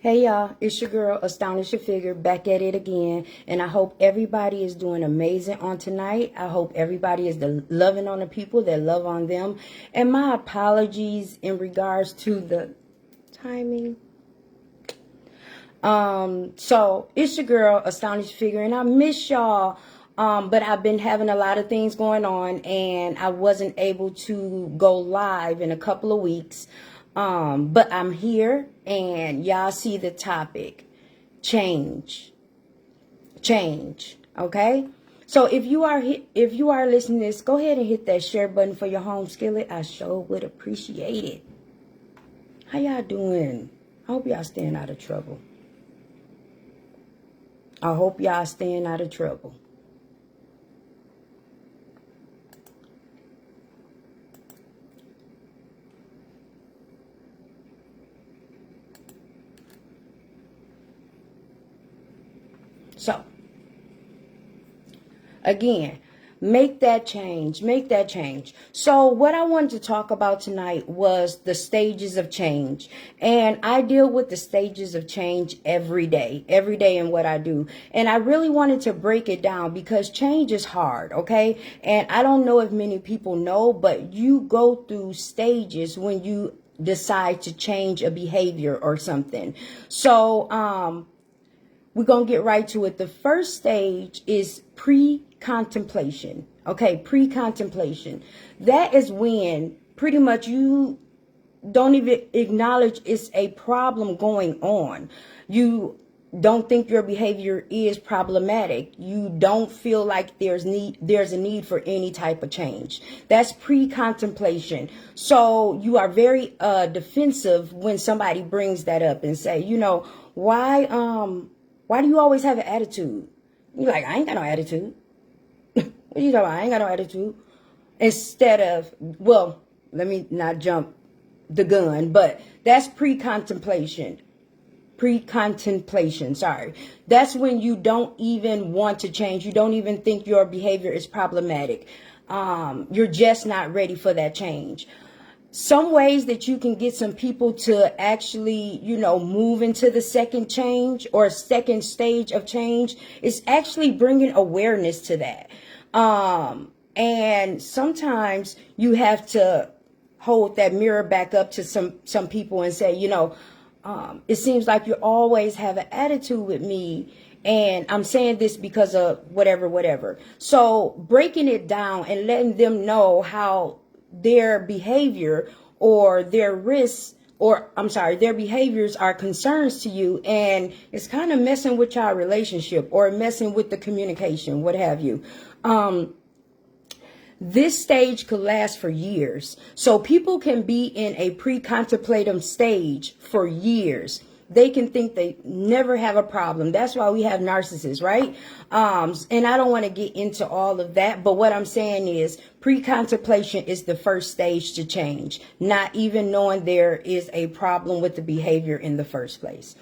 Hey y'all, it's your girl, Astonish Your Figure, back at it again. And I hope everybody is doing amazing on tonight. I hope everybody is loving on the people that love on them. And my apologies in regards to the timing. So it's your girl, Astonish Your Figure, and I miss y'all. But I've been having a lot of things going on, and I wasn't able to go live in a couple of weeks. But I'm here, and y'all see the topic, change, okay? So if you are listening to this, go ahead and hit that share button for your home skillet. I sure would appreciate it. How y'all doing? I hope y'all staying out of trouble. I hope y'all staying out of trouble. So, again, make that change. So what I wanted to talk about tonight was the stages of change. And I deal with the stages of change every day in what I do. And I really wanted to break it down because change is hard, okay? And I don't know if many people know, but you go through stages when you decide to change a behavior or something. So, we're going to get right to it. The first stage is pre-contemplation. Okay, pre-contemplation. That is when pretty much you don't even acknowledge it's a problem going on. You don't think your behavior is problematic. You don't feel like there's a need for any type of change. That's pre-contemplation. So you are very defensive when somebody brings that up and say, why do you always have an attitude? You're like, I ain't got no attitude. What you talking about? I ain't got no attitude. Instead of, well, let me not jump the gun, but that's pre-contemplation. Sorry. That's when you don't even want to change. You don't even think your behavior is problematic. You're just not ready for that change. Some ways that you can get some people to actually, move into the second change or second stage of change is actually bringing awareness to that. And sometimes you have to hold that mirror back up to some people and say, it seems like you always have an attitude with me. And I'm saying this because of whatever. So breaking it down and letting them know how their behavior or their risks their behaviors are concerns to you, and it's kind of messing with your relationship or messing with the communication, what have you. This stage could last for years. So people can be in a pre-contemplative stage for years. They can think they never have a problem. That's why we have narcissists, right? And I don't want to get into all of that, but what I'm saying is pre-contemplation is the first stage to change, not even knowing there is a problem with the behavior in the first place.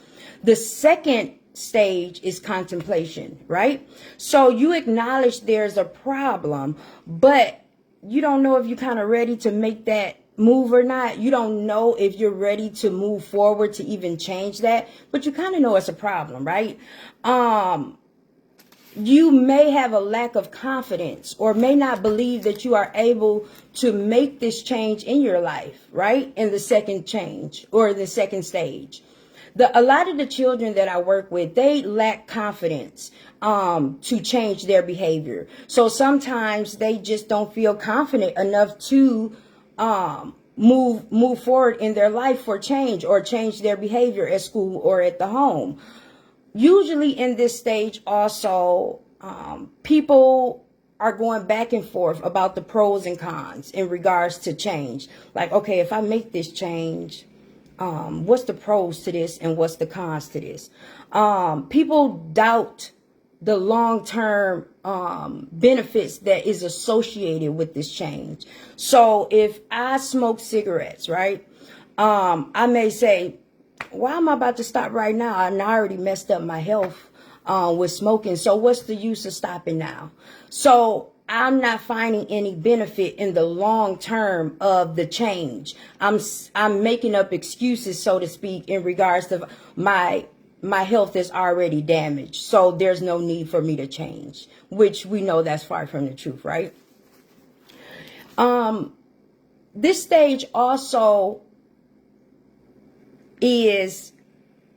The second stage is contemplation, right? So you acknowledge there's a problem, but you don't know if you're kind of ready to make that move or not. You don't know if you're ready to move forward to even change that, but you kind of know it's a problem, right? You may have a lack of confidence or may not believe that you are able to make this change in your life, right? In the second change or the second stage. A lot of the children that I work with, they lack confidence to change their behavior. So sometimes they just don't feel confident enough to move forward in their life for change or change their behavior at school or at the home. Usually in this stage also, people are going back and forth about the pros and cons in regards to change. Like, okay, if I make this change, what's the pros to this and what's the cons to this? People doubt the long-term benefits that is associated with this change. So if I smoke cigarettes, right, I may say, why am I about to stop right now? And I already messed up my health with smoking. So what's the use of stopping now? So I'm not finding any benefit in the long term of the change. I'm making up excuses, so to speak, in regards to my health is already damaged. So there's no need for me to change, which we know that's far from the truth, right? This stage also is,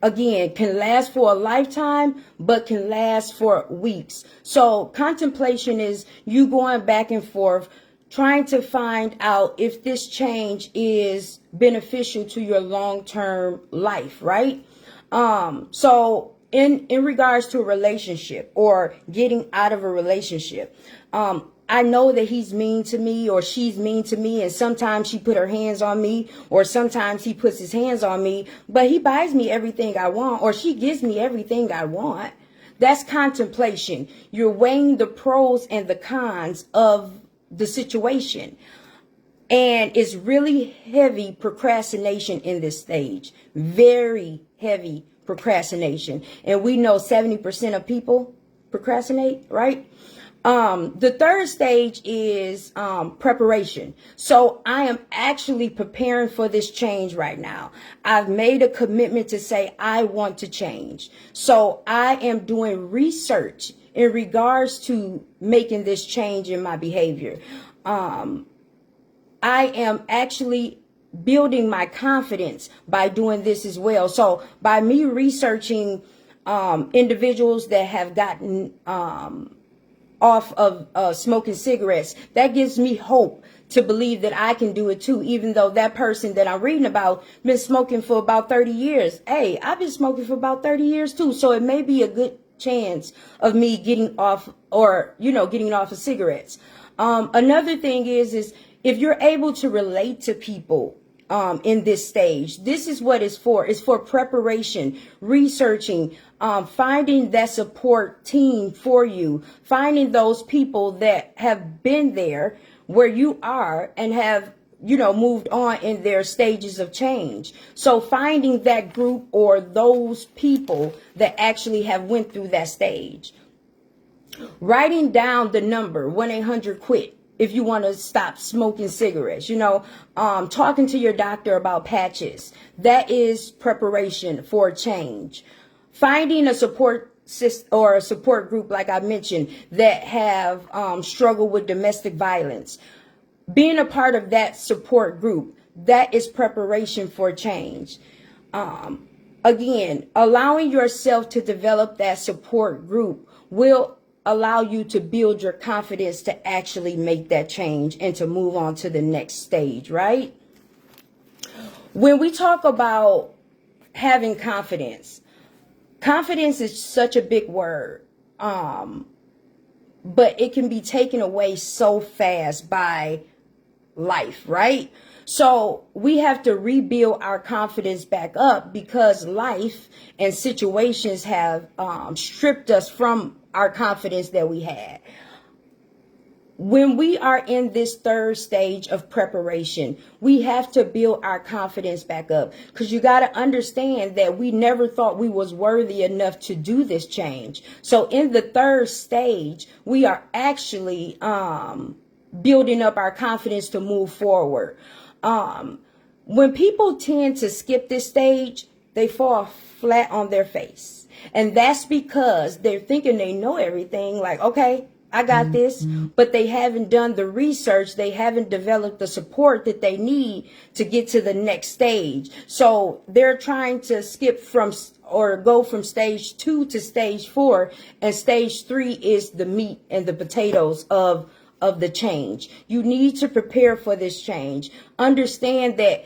again, can last for a lifetime, but can last for weeks. So contemplation is you going back and forth, trying to find out if this change is beneficial to your long-term life, right? So in regards to a relationship or getting out of a relationship, I know that he's mean to me or she's mean to me, and sometimes she put her hands on me, or sometimes he puts his hands on me, but he buys me everything I want, or she gives me everything I want. That's contemplation. You're weighing the pros and the cons of the situation. And it's really heavy procrastination in this stage. Very heavy procrastination. And we know 70% of people procrastinate, right? The third stage is preparation. So I am actually preparing for this change right now. I've made a commitment to say I want to change. So I am doing research in regards to making this change in my behavior. I am actually building my confidence by doing this as well. So by me researching individuals that have gotten off of smoking cigarettes, that gives me hope to believe that I can do it too, even though that person that I'm reading about been smoking for about 30 years. Hey, I've been smoking for about 30 years too, so it may be a good chance of me getting off, or getting off of cigarettes. Another thing is if you're able to relate to people in this stage, this is what it's for. It's for preparation, researching, finding that support team for you, finding those people that have been there where you are and have moved on in their stages of change. So finding that group or those people that actually have went through that stage. Writing down the number 1-800-QUIT if you want to stop smoking cigarettes, talking to your doctor about patches. That is preparation for change. Finding a support system or a support group, like I mentioned, that have struggled with domestic violence. Being a part of that support group, that is preparation for change. Again, allowing yourself to develop that support group will allow you to build your confidence to actually make that change and to move on to the next stage, right? When we talk about having confidence, confidence is such a big word, but it can be taken away so fast by life, right? So we have to rebuild our confidence back up because life and situations have stripped us from our confidence that we had. When we are in this third stage of preparation, we have to build our confidence back up, because you got to understand that we never thought we was worthy enough to do this change. So in the third stage, we are actually building up our confidence to move forward. When people tend to skip this stage, they fall flat on their face. And that's because they're thinking they know everything. Like, okay, I got this, but they haven't done the research. They haven't developed the support that they need to get to the next stage. So they're trying to skip from or go from stage 2 to stage 4. And stage 3 is the meat and the potatoes of the change. You need to prepare for this change. Understand that,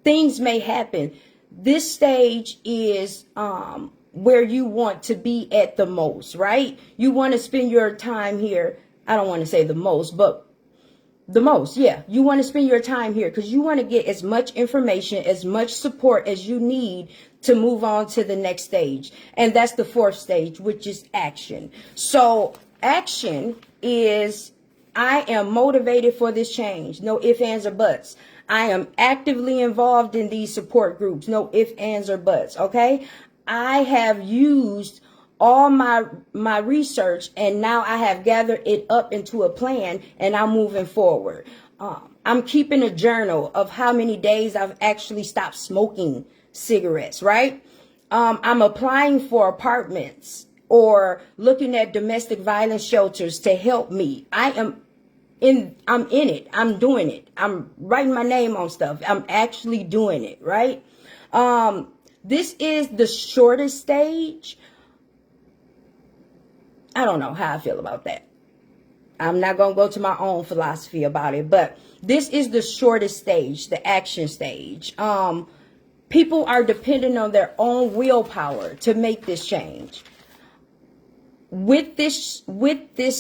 things may happen. This stage is where you want to be at the most, right? You want to spend your time here. I don't want to say the most, but the most, yeah. You want to spend your time here because you want to get as much information, as much support as you need to move on to the next stage. And that's the fourth stage, which is action. So action is, I am motivated for this change. No ifs, ands, or buts. I am actively involved in these support groups. No ifs, ands, or buts. Okay. I have used all my research, and now I have gathered it up into a plan, and I'm moving forward. I'm keeping a journal of how many days I've actually stopped smoking cigarettes, right? I'm applying for apartments or looking at domestic violence shelters to help me. I'm in it. I'm doing it. I'm writing my name on stuff. I'm actually doing it, right? This is the shortest stage. I don't know how I feel about that. I'm not going to go to my own philosophy about it, but this is the shortest stage, the action stage. People are dependent on their own willpower to make this change. With this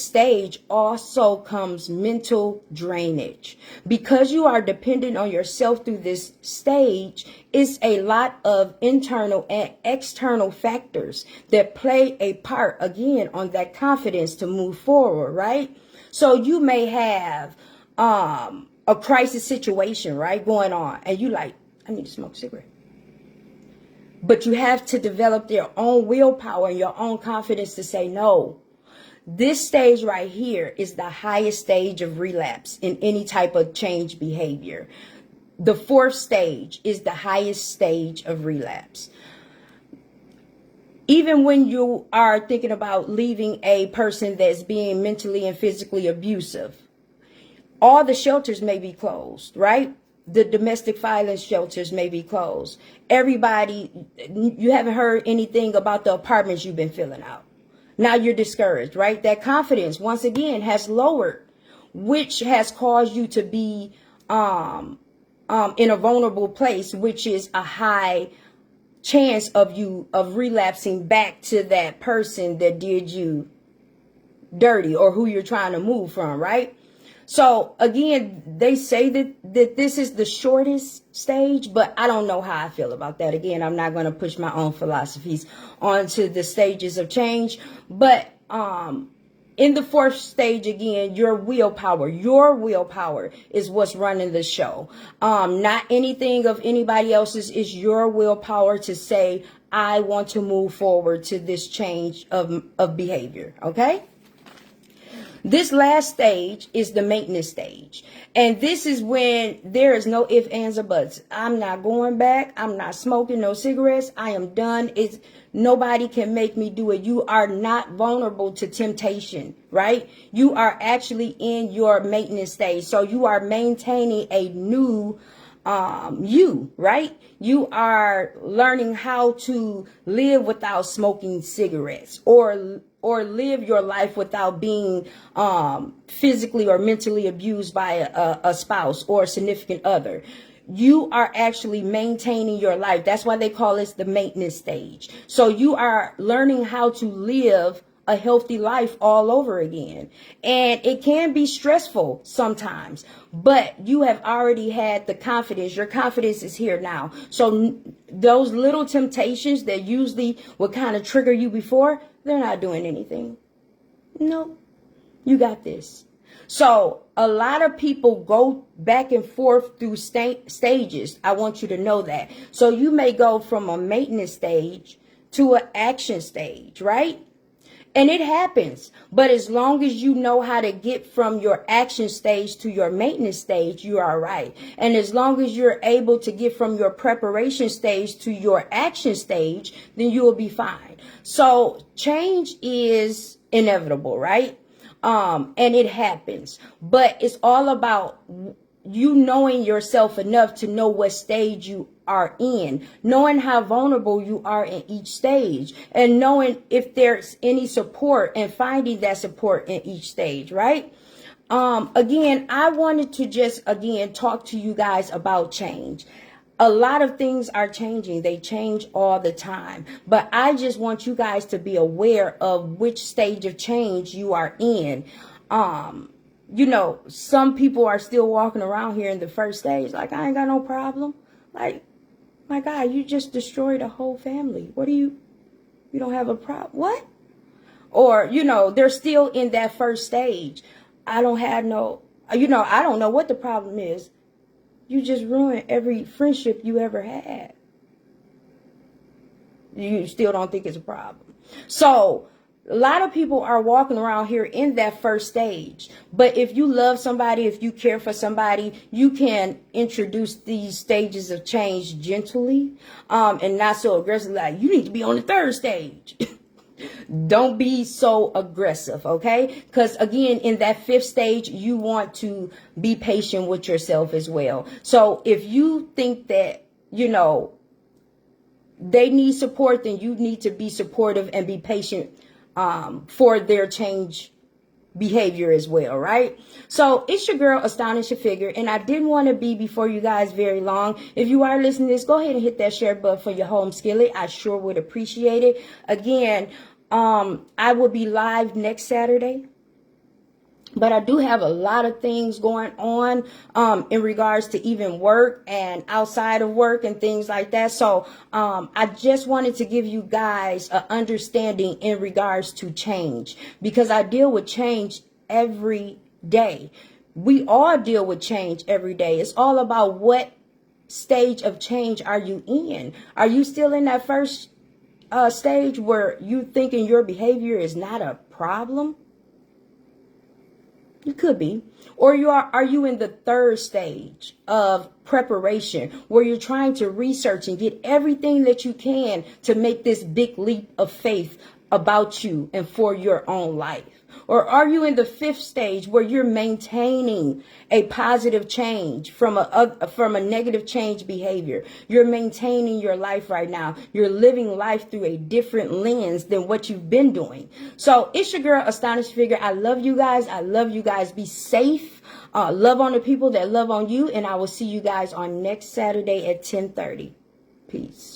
stage also comes mental drainage. Because you are dependent on yourself through this stage, it's a lot of internal and external factors that play a part, again, on that confidence to move forward, right? So you may have a crisis situation, right, going on, and you like, I need to smoke a cigarette. But you have to develop your own willpower and your own confidence to say no. This stage right here is the highest stage of relapse in any type of change behavior. The fourth stage is the highest stage of relapse. Even when you are thinking about leaving a person that's being mentally and physically abusive, all the shelters may be closed, right? The domestic violence shelters may be closed. Everybody, you haven't heard anything about the apartments you've been filling out. Now you're discouraged, right? That confidence, once again, has lowered, which has caused you to be in a vulnerable place, which is a high chance of relapsing back to that person that did you dirty or who you're trying to move from, right? So again, they say that this is the shortest stage, but I don't know how I feel about that. Again, I'm not going to push my own philosophies onto the stages of change, but in the fourth stage, again, your willpower is what's running the show. Not anything of anybody else's. Is your willpower to say, I want to move forward to this change of behavior. Okay. This last stage is the maintenance stage. And this is when there is no ifs, ands, or buts. I'm not going back. I'm not smoking no cigarettes. I am done. Nobody can make me do it. You are not vulnerable to temptation, right? You are actually in your maintenance stage. So you are maintaining a new you, right? You are learning how to live without smoking cigarettes or live your life without being physically or mentally abused by a spouse or a significant other. You are actually maintaining your life. That's why they call this the maintenance stage. So you are learning how to live a healthy life all over again. And it can be stressful sometimes, but you have already had the confidence. Your confidence is here now. So those little temptations that usually would kind of trigger you before, they're not doing anything. No, you got this. So a lot of people go back and forth through stages. I want you to know that. So you may go from a maintenance stage to an action stage, right? And it happens. But as long as you know how to get from your action stage to your maintenance stage, you are right. And as long as you're able to get from your preparation stage to your action stage, then you will be fine. So change is inevitable, right? And it happens. But it's all about you knowing yourself enough to know what stage you are in, knowing how vulnerable you are in each stage, and knowing if there's any support and finding that support in each stage, right? Again, I wanted to just, again, talk to you guys about change. A lot of things are changing. They change all the time. But I just want you guys to be aware of which stage of change you are in. You know, some people are still walking around here in the first stage like, I ain't got no problem. Like, my God, you just destroyed a whole family. What do you don't have a problem? What? Or, you know, they're still in that first stage. I don't have no, you know, I don't know what the problem is. You just ruined every friendship you ever had. You still don't think it's a problem. So a lot of people are walking around here in that first stage. But if you love somebody, if you care for somebody, you can introduce these stages of change gently, and not so aggressively. Like, you need to be on the third stage. Don't be so aggressive, okay? Because again, in that fifth stage, you want to be patient with yourself as well. So if you think that, you know, they need support, then you need to be supportive and be patient for their change behavior as well, right? So it's your girl, Astonish Your Figure, and I didn't want to be before you guys very long. If you are listening to this, go ahead and hit that share button for your home skillet. I sure would appreciate it. Again, I will be live next Saturday. But I do have a lot of things going on in regards to even work and outside of work and things like that. So I just wanted to give you guys an understanding in regards to change, because I deal with change every day. We all deal with change every day. It's all about what stage of change are you in? Are you still in that first stage where you thinking your behavior is not a problem? You could be. Or are you in the third stage of preparation, where you're trying to research and get everything that you can to make this big leap of faith about you and for your own life? Or are you in the fifth stage, where you're maintaining a positive change from a negative change behavior? You're maintaining your life right now. You're living life through a different lens than what you've been doing. So it's your girl, Astonish Figure. I love you guys. I love you guys. Be safe. Love on the people that love on you. And I will see you guys on next Saturday at 10:30. Peace.